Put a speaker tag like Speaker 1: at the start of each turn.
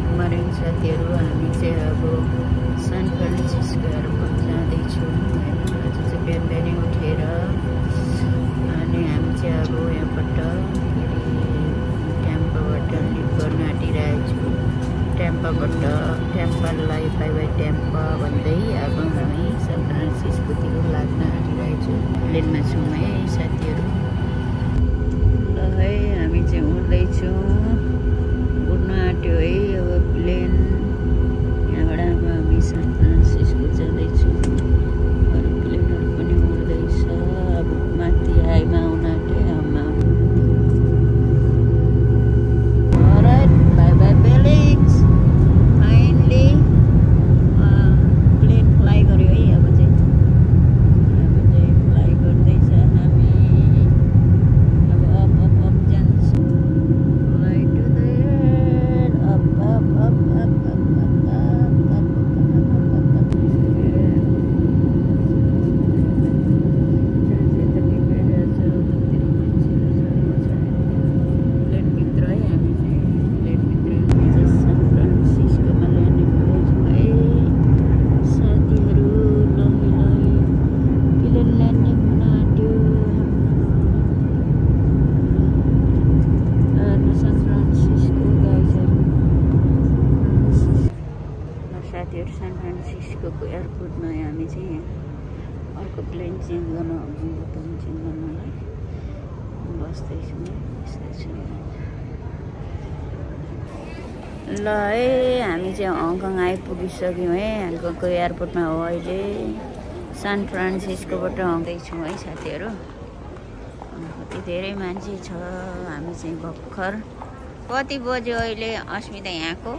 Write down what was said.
Speaker 1: Good morning साथीहरू। हामी चाहिँ अब सान फ्रान्सिस्को एयरपोर्ट जाँदैछौँ होइन। आज चाहिँ बिहान बिहानै उठेर अनि हामी चाहिँ अब यहाँबाट ट्याम्पाबाट लिभ गर्न आँटिरहेको छु। ट्याम्पालाई बाई बाई ट्याम्पा भन्दै अब हामी सान फ्रान्सिस्कोतिर लाग्न आँटिरहेको छु। प्लेनमा छौँ है साथीहरू। ल है हामी चाहिँ उड्दैछौँ, उड्न आँट्यो है अब प्लेन। यहाँबाट अब हामी सान फ्रान्सिस्को जाँदैछौँ। अरू प्लेनहरू पनि उड्दैछ। अब माथि हाईमा आउन आँट्यो। Bye bye Billings. Finally plane fly गर्यो है। अब चाहिँ फ्लाइ गर्दैछ हामी। अब अप अप अप जान्छौँ। Fly to the air. Up up up up up San फ्रान्सिस्कोको एयरपोर्टमा हामी चाहिँ अर्को प्लेन चेन्ज गर्न प्लेन चेन्ज गर्नलाई बस्दैछौँ। ल है हामी चाहिँ हङकङ आइपुगिसक्यौँ है। हङकङको एयरपोर्टमा हो अहिले। सान फ्रान्सिस्कोबाट आउँदैछौँ है साथीहरू। कति धेरै मान्छे छ। हामी चाहिँ भर्खर कति बज्यो अहिले अस्मिता यहाँको